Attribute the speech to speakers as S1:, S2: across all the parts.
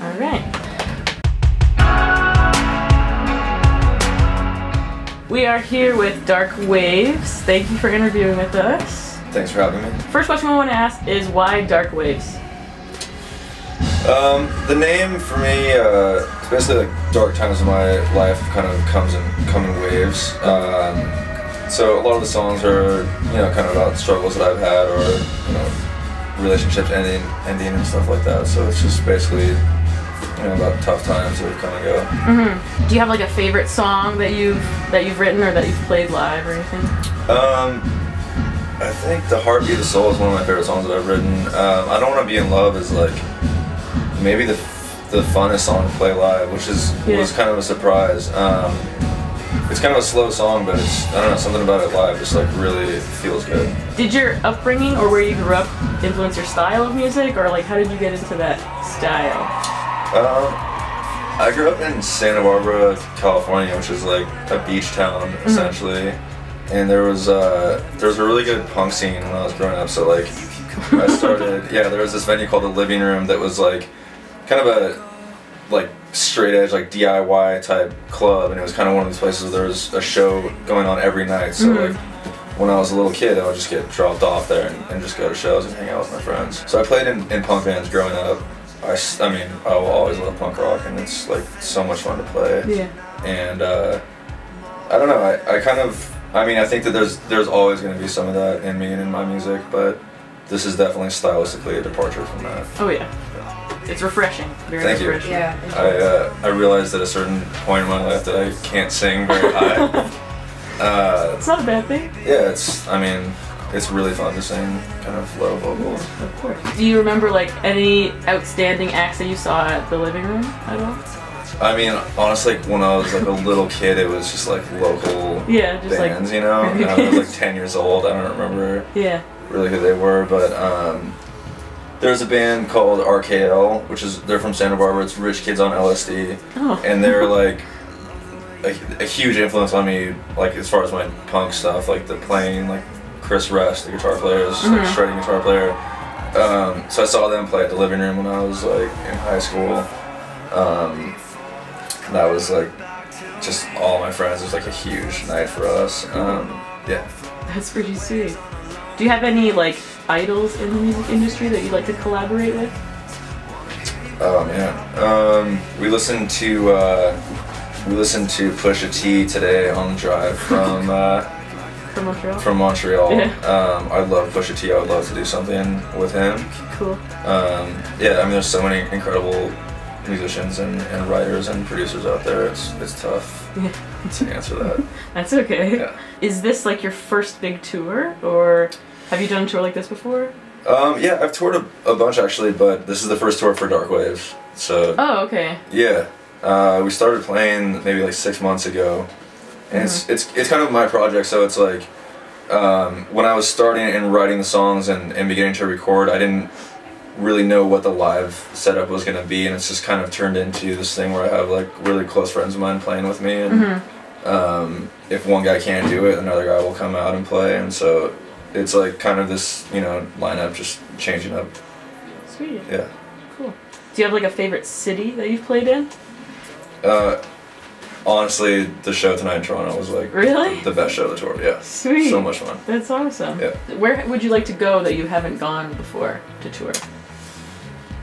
S1: All right. We are here with Dark Waves. Thank you for interviewing with us.
S2: Thanks for having me.
S1: First question we want to ask is why Dark Waves?
S2: The name for me, it's basically like dark times of my life kind of come in waves. So a lot of the songs are, kind of about struggles that I've had or, relationships ending and stuff like that. So it's just basically, about tough times that come and go.
S1: Mm-hmm. Do you have like a favorite song that you've written or that you've played live or anything?
S2: I think The Heartbeat of the Soul is one of my favorite songs that I've written. I Don't Want to Be in Love is like maybe the funnest song to play live, which was kind of a surprise. It's kind of a slow song, but it's, I don't know, something about it live just like really feels good. Did
S1: your upbringing or where you grew up influence your style of music, or like how did you get into that style?
S2: I grew up in Santa Barbara, California, which is like a beach town essentially. And there was a really good punk scene when I was growing up, so like I started, there was this venue called The Living Room that was like kind of a like straight edge like DIY type club, and it was kind of one of these places where there was a show going on every night, so like when I was a little kid I would just get dropped off there and just go to shows and hang out with my friends. So I played in punk bands growing up. I mean, I will always love punk rock, and it's like so much fun to play. Yeah. And I don't know, I think that there's always going to be some of that in me and in my music, but this is definitely stylistically a departure from that.
S1: Oh yeah. It's refreshing. Very refreshing.
S2: Thank you. Yeah. I realized at a certain point in my life that I can't sing very high.
S1: It's not a bad thing.
S2: Yeah, it's really fun to sing kind of low vocals.
S1: Yeah, of course. Do you remember like any outstanding acts that you saw at the Living Room at all?
S2: I mean, honestly, when I was like a little kid, it was just like local bands, like, And I was like 10 years old. I don't remember really who they were, but there's a band called RKL, they're from Santa Barbara. It's Rich Kids on LSD, and they're like a huge influence on me, like as far as my punk stuff, like the playing, like Chris Rest, the guitar player, is like shredding guitar player. So I saw them play at the Living Room when I was like in high school. That was like just all my friends. It was like a huge night for us. Yeah.
S1: That's pretty sweet. Do you have any like idols in the music industry that you'd like to collaborate with?
S2: Oh man, we listened to Pusha T today on the drive from
S1: Montreal.
S2: From Montreal. Yeah. I love Pusha T. I would love to do something with him.
S1: Cool.
S2: Yeah, I mean, there's so many incredible musicians and writers and producers out there. It's tough to answer that.
S1: That's okay.
S2: Yeah.
S1: Is this like your first big tour, or have you done a tour like this before?
S2: Yeah, I've toured a bunch actually, but this is the first tour for Dark Waves. So.
S1: Oh, okay.
S2: Yeah, we started playing maybe like 6 months ago, and it's kind of my project. So it's like when I was starting and writing the songs and beginning to record, I didn't really know what the live setup was going to be, and it's just kind of turned into this thing where I have like really close friends of mine playing with me, and if one guy can't do it, another guy will come out and play, and so it's like kind of this lineup just changing up.
S1: Sweet.
S2: Yeah.
S1: Cool. Do you have like a favorite city that you've played in?
S2: Honestly, the show tonight in Toronto was like the best show of the tour. Yeah.
S1: Sweet.
S2: So much fun.
S1: That's awesome.
S2: Yeah.
S1: Where would you like to go that you haven't gone before to tour?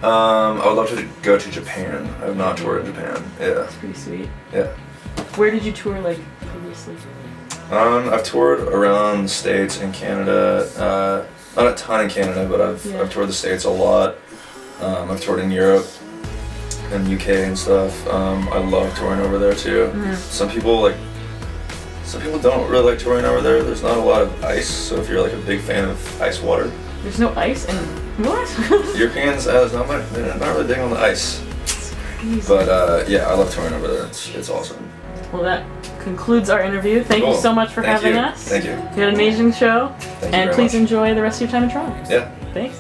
S2: I would love to go to Japan. I have not toured in Japan. Yeah.
S1: That's pretty sweet.
S2: Yeah.
S1: Where did you tour like previously?
S2: I've toured around the States and Canada. Not a ton in Canada, but I've toured the States a lot. I've toured in Europe and UK and stuff. I love touring over there too. Some people don't really like touring over there. There's not a lot of ice, so if you're like a big fan of ice water.
S1: There's no ice in what?
S2: Europeans, they're not really big on the ice.
S1: It's crazy.
S2: But yeah, I love touring over there. It's awesome.
S1: Well, that concludes our interview. Thank you so much for having us.
S2: Thank you.
S1: You had an amazing show.
S2: Thank you
S1: and
S2: very
S1: please
S2: much.
S1: enjoy the rest of your time in Toronto.
S2: Yeah.
S1: Thanks.